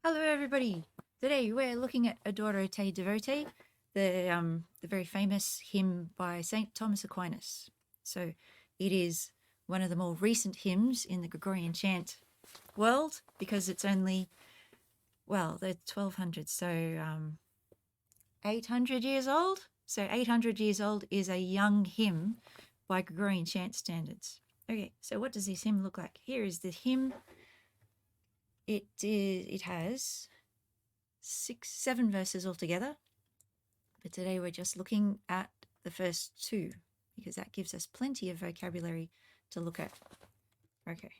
Hello, everybody. Today we're looking at Adoro te Devote, the very famous hymn by Saint Thomas Aquinas. So it is one of the more recent hymns in the Gregorian chant world because it's only, well, the 1200s, so 800 years old. So 800 years old is a young hymn by Gregorian chant standards. Okay, so what does this hymn look like? Here is the hymn. It has 7 verses altogether, but today we're just looking at the first 2 because that gives us plenty of vocabulary to look at. Okay,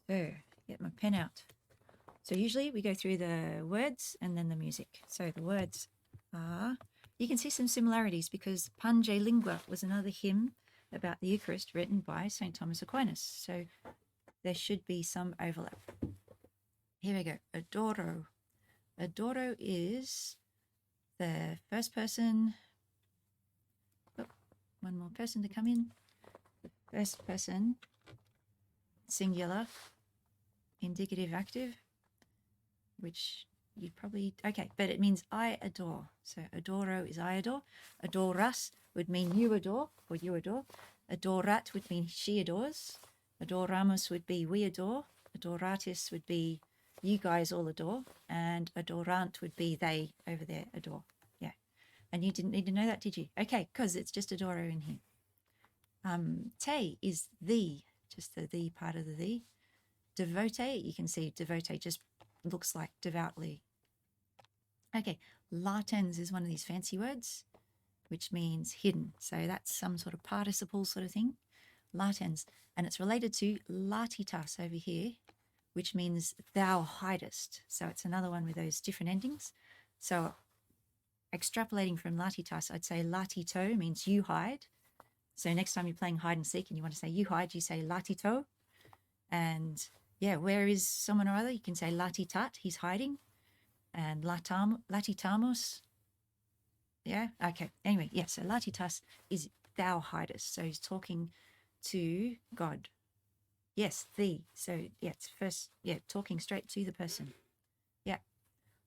so get my pen out. So usually we go through the words and then the music. So the words are, you can see some similarities because Pange Lingua was another hymn about the Eucharist written by St. Thomas Aquinas. So there should be some overlap. Here we go. Adoro. Adoro is the first person. Oh, one more person to come in. The first person, singular, indicative active, which you'd probably, okay, but it means I adore. So adoro is I adore. Adoras would mean you adore or you adore. Adorat would mean she adores. Adoramus would be we adore. Adoratis would be you guys all adore. And adorant would be they over there adore. Yeah. And you didn't need to know that, did you? Okay, because it's just adoro in here. Te is the, just the part of the. Devote, you can see devote just looks like devoutly. Okay, latens is one of these fancy words, which means hidden. So that's some sort of participle sort of thing. Latens, and it's related to latitas over here, which means thou hidest. So it's another one with those different endings. So extrapolating from latitas, I'd say latito means you hide. So next time you're playing hide and seek and you want to say you hide, you say latito. And yeah, where is someone or other? You can say latitat, he's hiding. And latitamos. Yeah, okay. Anyway, yeah, so latitas is thou hidest. So he's talking to God. Yes, thee. So yeah, it's first, yeah, talking straight to the person. Yeah.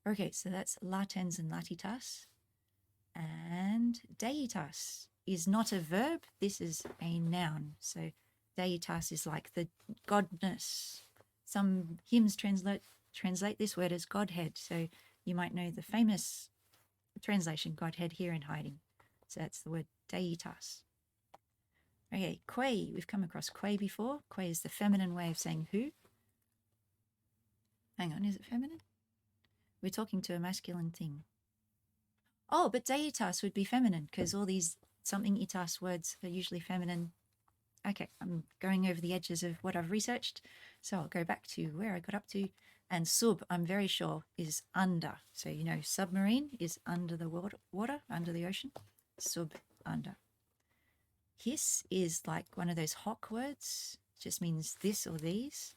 Okay, so that's latens and latitas. And deitas is not a verb. This is a noun. So deitas is like the godness. Some hymns translate this word as Godhead. So you might know the famous translation, Godhead here in hiding. So that's the word deitas. Okay, quae. We've come across quae before. Quae is the feminine way of saying who. Hang on, is it feminine? We're talking to a masculine thing. Oh, but deitas would be feminine because all these something itas words are usually feminine. Okay, I'm going over the edges of what I've researched. So I'll go back to where I got up to. And sub, I'm very sure, is under. So, you know, submarine is under the water, under the ocean. Sub, under. His is like one of those hoc words. It just means this or these.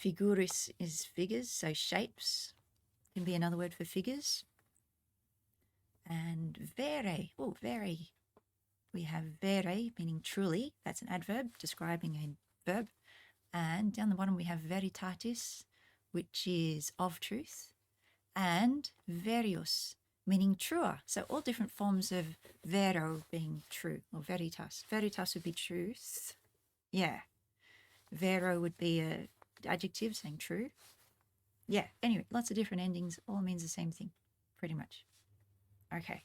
Figuris is figures, so shapes can be another word for figures. And vere, oh, vere. We have vere, meaning truly. That's an adverb describing a verb. And down the bottom we have veritatis, which is of truth. And verius, meaning truer. So all different forms of vero being true, or veritas. Veritas would be truth. Yeah. Vero would be a adjective saying true. Yeah, anyway, lots of different endings, all means the same thing, pretty much. Okay.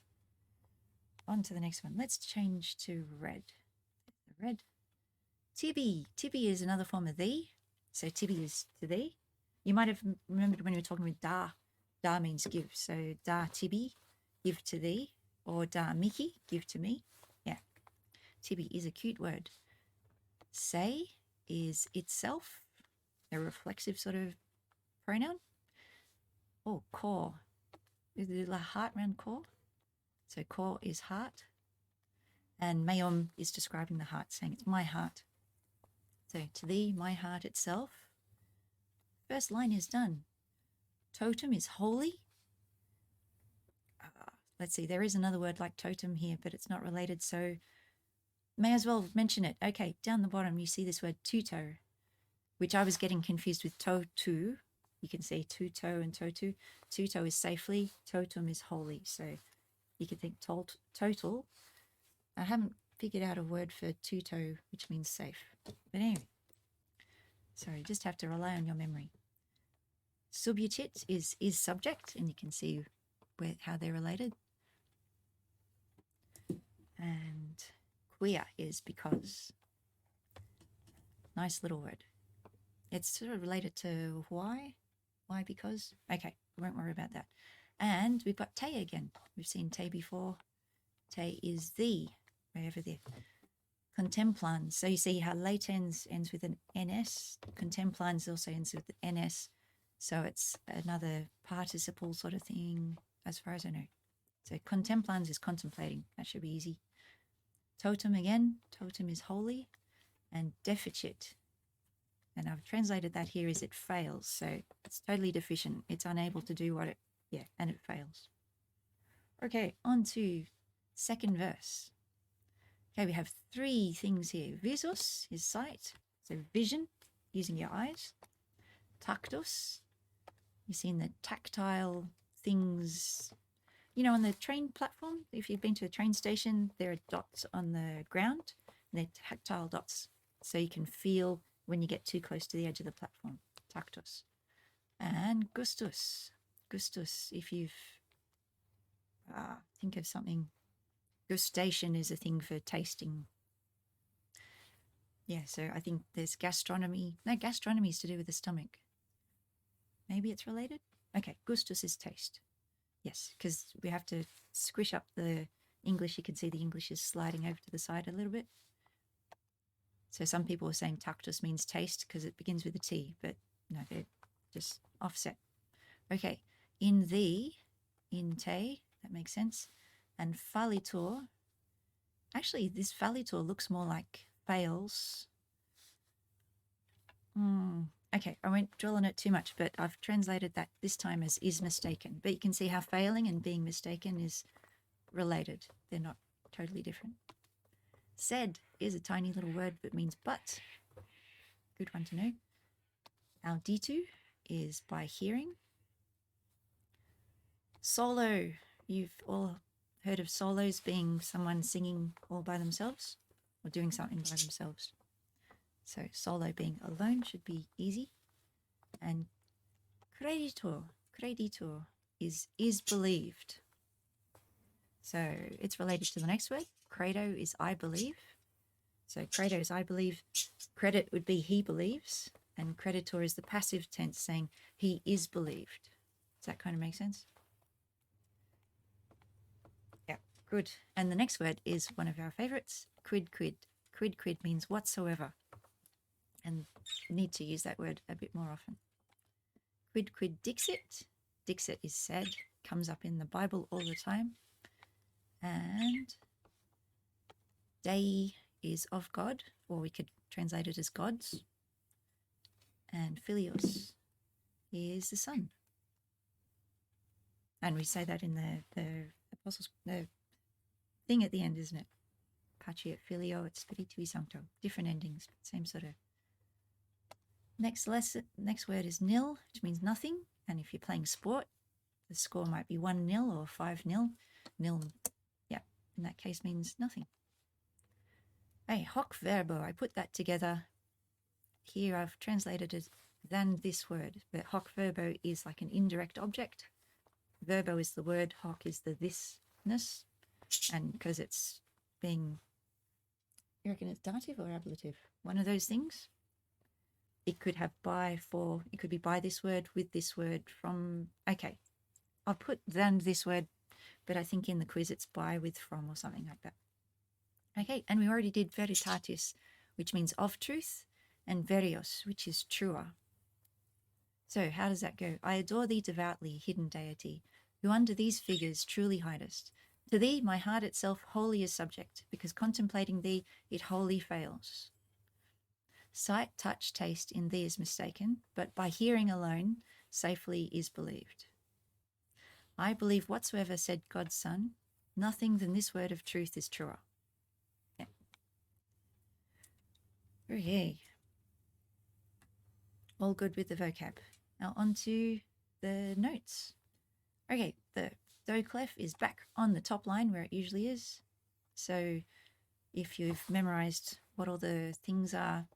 On to the next one. Let's change to red. Red. Tibi. Tibi is another form of thee. So tibi is to thee. You might have remembered when we were talking with da. Da means give. So da tibi, give to thee. Or da miki, give to me. Yeah. Tibi is a cute word. Say is itself, a reflexive sort of pronoun. Oh, core. Is it a heart round core? So core is heart. And meom is describing the heart, saying it's my heart. So to thee, my heart itself. First line is done. Totem is holy. Let's see, there is another word like totem here, but it's not related, so may as well mention it. Okay, down the bottom you see this word tuto. which I was getting confused with to. You can see to and to. To is safely, totum is holy. So you could think total. I haven't figured out a word for to, which means safe. But anyway, sorry, just have to rely on your memory. Subutit is subject, and you can see how they're related. And quia is because. Nice little word. It's sort of related to why. Why because? Okay, we won't worry about that. And we've got te again. We've seen te before. Te is the, way over there. Contemplans. So you see how latens ends with an ns. Contemplans also ends with an ns. So it's another participle sort of thing, as far as I know. So contemplans is contemplating. That should be easy. Totem again. Totem is holy. And deficit. And I've translated that here as it fails. So it's totally deficient. It's unable to do what and it fails. Okay, on to second verse. Okay, we have three things here. Visus is sight, so vision, using your eyes. Tactus, you've seen the tactile things. You know, on the train platform, if you've been to a train station, there are dots on the ground. And they're tactile dots, so you can feel when you get too close to the edge of the platform. Tactus. And gustus. Gustus, if you've think of something. Gustation is a thing for tasting. Yeah, so I think there's gastronomy. No, gastronomy is to do with the stomach. Maybe it's related? Okay, gustus is taste. Yes, because we have to squish up the English. You can see the English is sliding over to the side a little bit. So some people are saying tactus means taste because it begins with a T, but no, they're just offset. Okay, in thee, in te, that makes sense. And fallitor, actually this fallitor looks more like fails. Okay, I won't dwell on it too much, but I've translated that this time as is mistaken. But you can see how failing and being mistaken is related. They're not totally different. Sed is a tiny little word but means but. Good one to know. Auditu is by hearing. Solo, you've all heard of solos being someone singing all by themselves or doing something by themselves. So solo being alone should be easy. And creditor is believed. So it's related to the next word. Credo is I believe. So credo is I believe. Credit would be he believes. And creditor is the passive tense saying he is believed. Does that kind of make sense? Yeah, good. And the next word is one of our favorites, quid quid. Quid quid means whatsoever. And we need to use that word a bit more often. Quid quid dixit. Dixit is said, comes up in the Bible all the time. And Dei is of God, or we could translate it as gods. And Philios is the Son. And we say that in the Apostles' the thing at the end, isn't it? Paci et Filio et Spiritui Sancto. Different endings, but same sort of. Next word is nil, which means nothing. And if you're playing sport, the score might be 1-0 or 5-0. Nil, yeah, in that case means nothing. Hey, hoc verbo, I put that together. Here I've translated it than this word, but hoc verbo is like an indirect object. Verbo is the word, hoc is the thisness, and because it's being, you reckon it's dative or ablative? One of those things. It could have by, for, it could be by this word, with this word, from, okay. I'll put than this word, but I think in the quiz it's by, with, from, or something like that. Okay, and we already did veritatis, which means of truth, and verios, which is truer. So how does that go? I adore thee devoutly, hidden deity, who under these figures truly hidest. To thee my heart itself wholly is subject, because contemplating thee it wholly fails. Sight, touch, taste in thee is mistaken, but by hearing alone safely is believed. I believe whatsoever said God's Son, nothing than this word of truth is truer. Yeah. Okay. All good with the vocab. Now on to the notes. Okay, the do clef is back on the top line where it usually is. So if you've memorized what all the things are,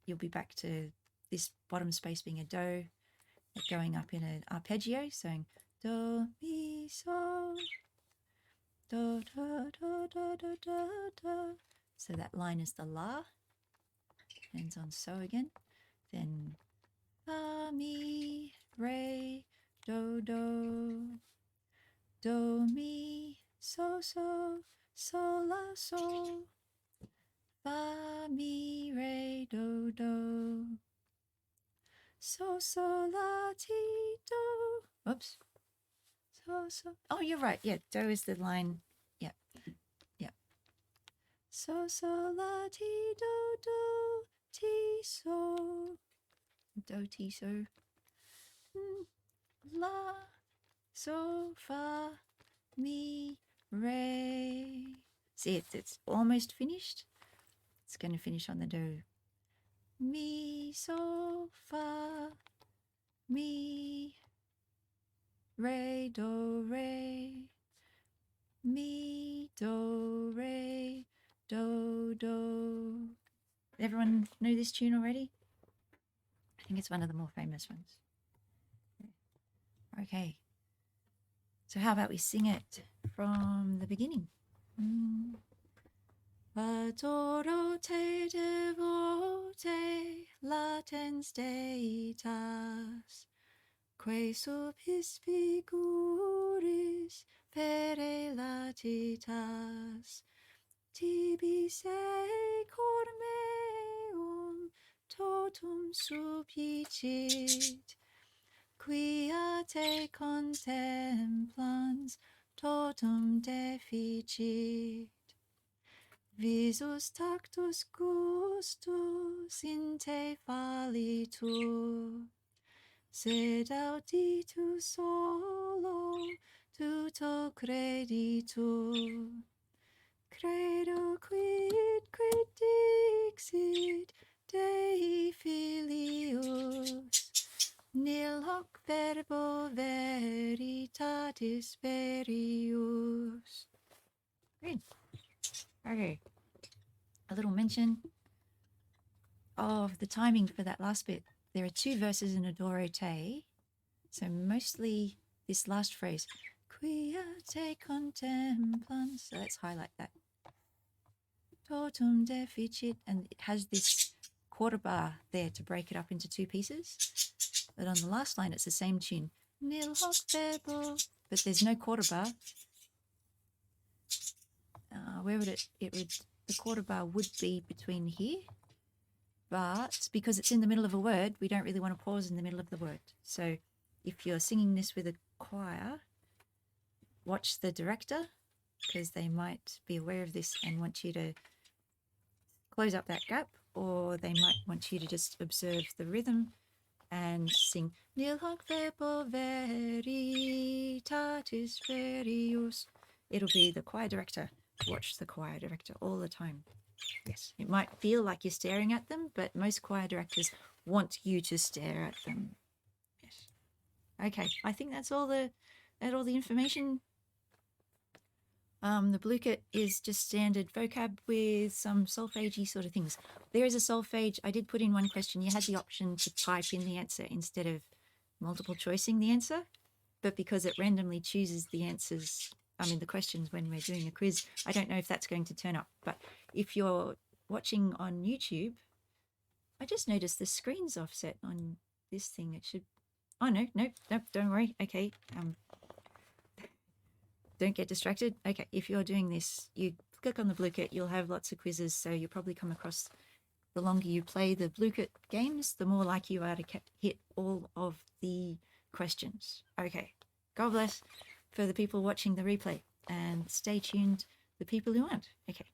you'll be back to this bottom space being a do, going up in an arpeggio, saying do, mi, so, do, do, do, do, do, do, do. So that line is the la, ends on so again. Then fa, mi, re, do, do, do, mi, so, la, sol, fa, mi, re, do, do, so, la, ti, do. Oops. So. Oh, you're right. Yeah, do is the line. Yeah. So, la, ti, do, ti, so. Do, ti, so. La, so, fa, mi, re. See, it's almost finished. It's going to finish on the do. Mi, so, fa, mi, re, do, re. Mi, do, re, do. Everyone know this tune already? I think it's one of the more famous ones. Okay. So how about we sing it from the beginning? Adoro te devote latens deitas, que sub his figuris pere latitas, tibi secor meum totum subjicit, quia te contemplans totum deficit. Visus tactus gustus in te fallitur, sed auditus solo tuto creditur. Credo quid dixit Dei filius, nil hoc verbo veritatis verius. Great. Okay. A little mention of the timing for that last bit. There are 2 verses in Adoro te, so mostly this last phrase, quia te contemplans, so let's highlight that. Totum deficit, and it has this quarter bar there to break it up into 2 pieces. But on the last line, it's the same tune. Nil hoc verbo, but there's no quarter bar. Where would the quarter bar would be between here, but because it's in the middle of a word, we don't really want to pause in the middle of the word. So if you're singing this with a choir, watch the director, because they might be aware of this and want you to close up that gap, or they might want you to just observe the rhythm and sing nil hoc verbo veritatis verius. It'll be the choir director. Watch the choir director all the time. Yes, it might feel like you're staring at them, but most choir directors want you to stare at them. Yes. Okay, I think that's all the information. The Blooket is just standard vocab with some solfegey sort of things. There is a solfege. I did put in one question. You had the option to type in the answer instead of multiple choicing the answer, but because it randomly chooses the answers, the questions when we're doing a quiz, I don't know if that's going to turn up. But if you're watching on YouTube, I just noticed the screen's offset on this thing. It should, oh no, don't worry. Okay, don't get distracted. Okay, if you're doing this, you click on the Blooket, you'll have lots of quizzes, so you'll probably come across, the longer you play the Blooket games, the more likely you are to hit all of the questions. Okay, God bless for the people watching the replay, and stay tuned, the people who aren't. Okay.